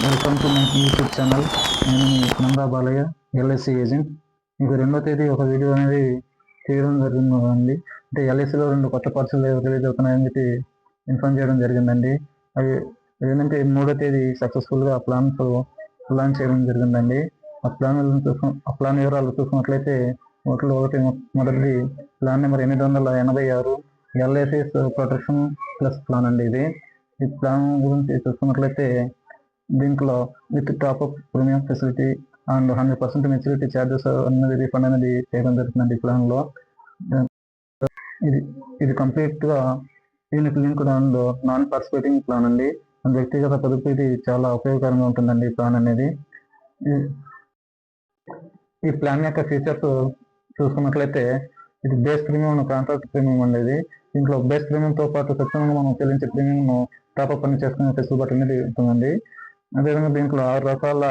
Welcome to my YouTube channel. నేను మీ Nanda Balayya, LIC agent. మీకు 2వ తేదీ ఒక వీడియో అనేది చేయడం జరిగిందండి. అంటే ఎల్ఐసిలో 2 కొత్త పాలసీలు రిలీజ్ అవుతున్నాయని చెప్పి ఇన్ఫార్మ్ చేయడం జరిగిందండి. అవి ఏంటంటే 3వ తేదీ సక్సెస్ఫుల్గా లాంచ్ చేయడం జరిగిందండి. ఆ ప్లాన్ వివరాలు చూసుకున్నట్లయితే మొదటిది plan number 886 LIC protection plus plan అండి. ఈ ప్లాన్ గురించి చూసుకున్నట్లయితే దీంట్లో with top-up premium facility and 100% maturity charges అనేది రీఫండ్ అనేది చేయడం జరుగుతుందండి. ఈ ప్లాన్లో ఇది కంప్లీట్గా unit linked and non participating plan అండి. వ్యక్తిగత పొదుపు ఇది చాలా ఉపయోగకరంగా ఉంటుందండి ఈ ప్లాన్ అనేది. ఈ ప్లాన్ యొక్క ఫీచర్స్ చూసుకున్నట్లయితే ఇది బేస్ ప్రీమియం కాంట్రాక్ట్ ప్రీమియం అనేది. దీంట్లో బేస్ ప్రీమియంతో పాటు ఖచ్చితంగా మనం చెల్లించే ప్రీమియం టాప్అప్ అని చేసుకునే ఫెసిలిటీ అనేది ఉంటుందండి. అదేవిధంగా దీంట్లో 6 రకాల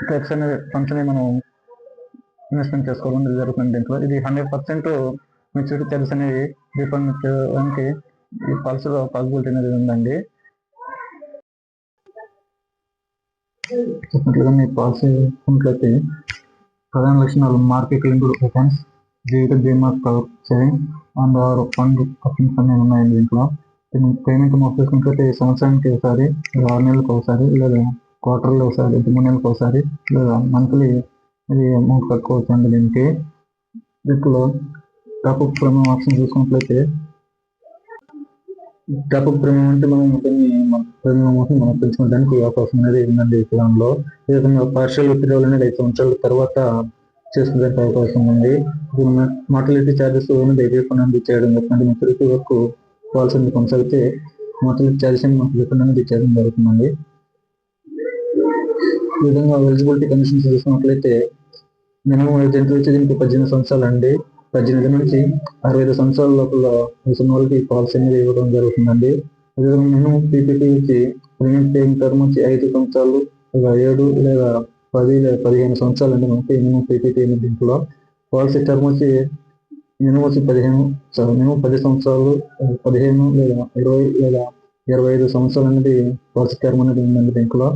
టైప్స్ అనే ఫండ్స్ మనం ఇన్వెస్ట్మెంట్ చేసుకోవడం జరుగుతుంది. దీంట్లో ఇది 100% మెచ్యూరిటీ ఛార్జెస్ అనేవి రీఫండ్ చేయడానికి ఈ పాలసీలో పాసిబిలిటీ అనేది ఉందండి. మీ పాలసీ ఉన్నట్లయితే ప్రధాన లక్షణాలు మార్కెట్ లింక్డ్ రిటర్న్స్, జీవిత బీమా cover saving and fund options అనేవి ఉన్నాయండి. దీంట్లో పేమెంట్ మోసుకుంటే సంవత్సరానికి ఒకసారి, 6 నెలలకు ఒకసారి, లేదా క్వార్టర్లీ ఒకసారి, 3 నెలలకు ఒకసారి, లేదా మంత్లీ ఇది అమౌంట్ కట్టుకోవచ్చు అండి. దీంట్లో టాప్అప్ ప్రీమియం ఆప్షన్ చూసుకున్నట్లయితే టాప్అప్ ప్రీమియం అంటే మనం ప్రీమియం అమౌంట్ మనం పెంచుకోవడానికి అవకాశం అనేది ఉందండి ఈ ప్లాన్లో. ఈ విధంగా పార్షియల్ విత్డ్రావల్ అనేది 5 సంవత్సరాల తర్వాత చేసుకోవడానికి అవకాశం ఉంది. మార్టలిటీ ఛార్జెస్ అనేది రీఫండ్ అనేది చేయడం జరుగుతుంది. మెచ్యూరిటీ వరకు పాలసీ కొనసాగితే మార్టలిటీ ఛార్జెస్ మనకు రీఫండ్ అనేది చేయడం జరుగుతుందండి. ఈ విధంగా ఎలిజిబిలిటీ కండిషన్స్ చూసుకున్నట్లయితే మినిమం ఏజ్ ఎంత వచ్చి దీనికి 18 సంవత్సరాలు అండి. 18 నుంచి 65 సంవత్సరాల లోపల ఉన్న వాళ్ళకి పాలసీ అనేది ఇవ్వడం జరుగుతుందండి. అదేవిధంగా మినిమం పీపీటీ వచ్చి ప్రీమియం పేయింగ్ టర్మ్ వచ్చి 5 సంవత్సరాలు, లేదా 7, లేదా 10, లేదా 15 సంవత్సరాలు అండి. మనకి మినిమం పీపీటీ అనేది దీంట్లో పాలసీ టర్మ్ వచ్చి మినిమం వచ్చి 10 సంవత్సరాలు, 15, లేదా 20, లేదా 25 సంవత్సరాలు అనేది పాలసీ టర్మ్ అనేది ఉందండి. దీంట్లో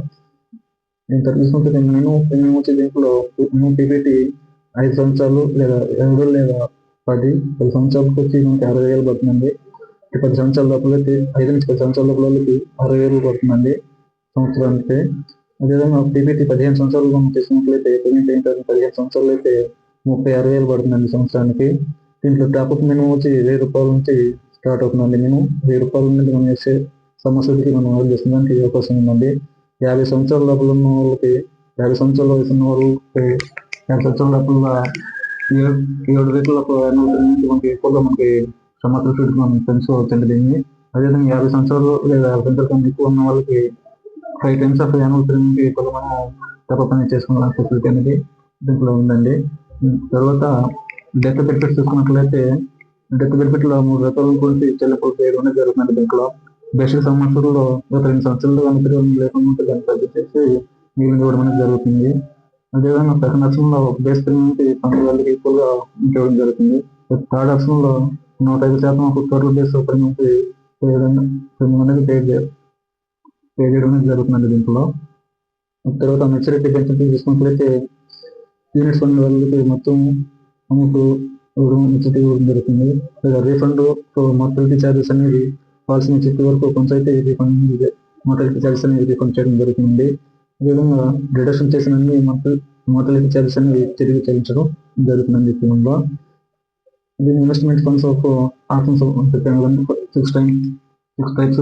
తీసుకుంటే మినిమం వచ్చి దీంట్లో మినిమం పీపీటీ 5 సంవత్సరాలు, లేదా 7, లేదా 10 సంవత్సరాలకు వచ్చి మనకి 60,000 పడుతుందండి. 10 సంవత్సరాల లోపల 5 నుంచి 10 సంవత్సరాల లోపల 60,000 పడుతుందండి సంవత్సరానికి. అదేవిధంగా పీపీటీ 15 సంవత్సరాలు మనం తీసుకున్నట్లయితే 15 సంవత్సరాలు అయితే 36,000 పడుతుందండి సంవత్సరానికి. దీంట్లో టాప్అప్ మినిమం వచ్చి 1,000 రూపాయల నుంచి స్టార్ట్ అవుతుందండి. మినిమం 1,000 రూపాయల నుండి మనం చేసే సమస్యలకి మనం ఆర్డర్ చేసుకోవడానికి అవకాశం ఉందండి. 50 సంవత్సరాల లోపల ఉన్న వాళ్ళకి, 50 సంవత్సరాల వయసు ఉన్న వాళ్ళకి 50 సంవత్సరాల లోపల 7 రేట్లకు మనకి ఎక్కువగా మనకి సమస్యలు మనం పెంచుకోవచ్చండి దీన్ని. అదేవిధంగా 50 సంవత్సరాలు లేదా 50 సంవత్సరాల కన్నా ఎక్కువ ఉన్న వాళ్ళకి 5 times ఆఫ్ యాన్యువల్ ప్రీమియంకి ఎక్కువగా మనం టాప్అప్ అనేది చేసుకున్న ఫెసిలిటీ అనేది దీంట్లో ఉందండి. తర్వాత డెత్ బెనిఫిట్స్ చూసుకున్నట్లయితే డెత్ బెనిఫిట్లో 3 రకాల గురించి చెల్లింపులు చేయడం అనేది జరుగుతుంది. దీంట్లో బేసిక్ సంవత్సరంలో గత 2 సంవత్సరాలు లేకుండా దాన్ని తగ్గి చేసి మిగిలిన ఇవ్వడం అనేది జరుగుతుంది. అదేవిధంగా సెకండ్ ఆప్షన్లో బేస్ ప్రీమియంకి పండుగ వాళ్ళకి ఎక్కువగా ఇవ్వడం జరుగుతుంది. థర్డ్ ఆప్షన్లో 105% టోటల్ బేస్ ప్రీమియంకి ప్రీమియం అనేది పే చేయడం అనేది జరుగుతుందండి దీంట్లో. తర్వాత మెచ్యూరిటీ బెనిఫిట్ చూసుకున్నట్లయితే యూనిట్స్ ఫండ్ వాళ్ళకి మొత్తం అమౌంట్ మెచ్యూరిటీ ఇవ్వడం జరుగుతుంది. లేదా రీఫండ్ మార్టలిటీ ఛార్జెస్ అనేది పాలసీ మెచ్యూరిటీ వరకు కొనసాగితే రీఫండ్ మార్టలిటీ ఛార్జెస్ అనేది రీఫండ్ చేయడం జరుగుతుంది. అదేవిధంగా డిడక్షన్ చేసిన మార్టలిటీ ఛార్జెస్ అనేవి తిరిగి చెల్లించడం జరుగుతుందండి ఈ ప్లాన్లో. దీని ఇన్వెస్ట్మెంట్ ఫండ్స్ ఆఫ్ ఆప్షన్స్ చెప్పాను 6 టైప్స్.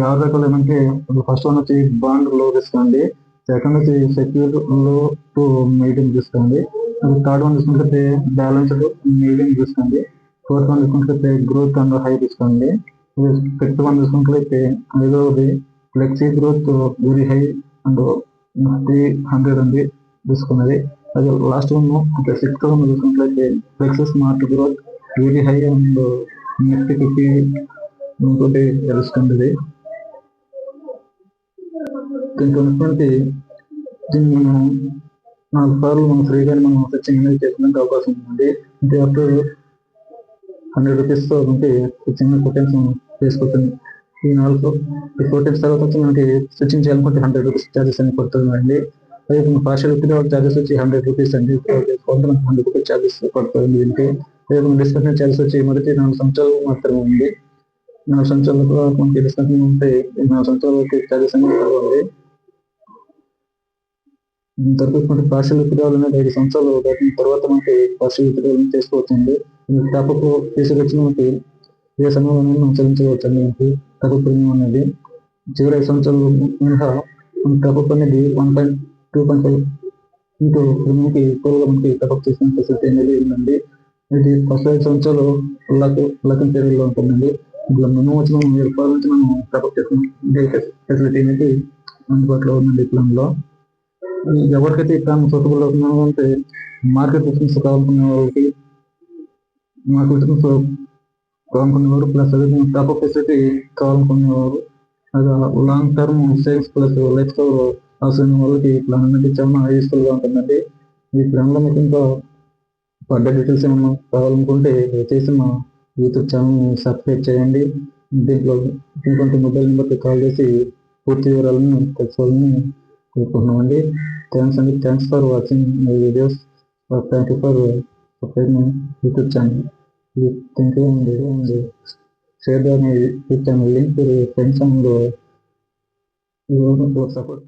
6 రకాలు ఏమంటే ఫస్ట్ వన్ వచ్చి బాండ్ లో రిస్క్ అండి. సెకండ్ వచ్చి సెక్యూర్ లో టు మీడియం రిస్క్ అండి. థర్డ్ వన్ చూసుకుంటే బ్యాలెన్స్డ్ మీడియం రిస్క్ అండి. ఫోర్త్ వన్ చూసుకుంటే గ్రోత్ అండ్ హై రిస్క్ అండి. ఫిఫ్త్ వన్ చూసుకుంటే ఐదవది flexi growth very high and 300 అండి రిస్క్ ఉన్నది. అది లాస్ట్ వన్ అంటే 6th వన్ చూసుకున్నట్లయితే flexi smart growth very high and next 50 ఇంకోటి రిస్క్ అండి. దీన్ని మనం 4 సార్లు మనం ఫ్రీగా మనం సెర్చింగ్ అనేది చేసుకోవడానికి అవకాశం ఉందండి. అంటే ఆఫ్టర్ 100 రూపీస్తో ఉంటే సెర్చింగ్ కొటేషన్ చేసుకోవచ్చు. ఈ 4 టైమ్స్ తర్వాత వచ్చి మనకి స్విచ్చింగ్ చేయాలనుకుంటే 100 రూపీస్ ఛార్జెస్ అని పడుతుందండి. అదే పార్షియల్ విత్డ్రావల్ ఛార్జెస్ వచ్చి 100 రూపీస్ అండి. కొంతమంది 100 రూపీస్ ఛార్జెస్ పడుతుంది దీనికి. అదే డిస్కౌంట్ ఛార్జెస్ వచ్చి మొదటి 4 సంవత్సరాలు మాత్రమే ఉంది. 4 సంవత్సరాల తర్వాత మనకి డిస్కౌంట్ ఉంటే 4 సంవత్సరాల వరకు ఛార్జెస్ అనేది పడవండి. తర్వాత పార్షియల్ విత్డ్రావల్ అనేది 5 సంవత్సరాలు దాటిన తర్వాత మనకి పార్షియల్ విత్డ్రావల్ చేసుకోవచ్చండి. టాప్అప్ ఫీజు వచ్చి మనకి ఏ సమయంలో మనం చెల్లించవచ్చు అండి. మనకి టాప్అప్ ప్రీమియం అనేది చివరి 5 సంవత్సరాలు మినహా టాప్అప్ అనేది 1.2.5 ఇంటూ ప్రీమియంకి ఎక్కువగా మనకి టాప్అప్ చేసుకునే ఫెసిలిటీ అనేది ఉందండి. ఇది ఫస్ట్ 5 సంవత్సరాలు లక్ పీరియడ్లో ఉంటుందండి. ఇట్లా మినిమం వచ్చిన 1000 రూపాయల నుంచి మనం టాప్అప్ చేసుకునే ఫెసిలిటీ అనేది అందుబాటులో ఉందండి ఈ ప్లాన్లో. ఎవరికైతే ఈ ప్లాన్ సూటబుల్ అవుతుందో అంటే మార్కెట్ రిటర్న్స్ కావాలనుకునే వాళ్ళకి, మార్కెట్ రిటర్న్స్ కావాలనుకునేవారు ప్లస్ అదే టాప్అప్ ఫెసిలిటీ కావాలనుకునేవారు, long term savings plus life cover అవసరం వాళ్ళకి ఈ ప్లాన్ అనేది చాలా యూస్ఫుల్గా ఉంటుందండి. ఈ ప్లాన్లో మీకు ఇంకా ఫర్దర్ డీటెయిల్స్ ఏమన్నా కావాలనుకుంటే దయచేసి మా యూట్యూబ్ ఛానల్ని సబ్స్క్రైబ్ చేయండి. దీంట్లో మొబైల్ నెంబర్కి కాల్ చేసి పూర్తి వివరాలను తెలుసుకోవాలని కోరుకుంటున్నామండి. Thanks for watching my videos. Thank you for subscribe my YouTube channel. Thank you and share the my YouTube channel link to your friends and your support.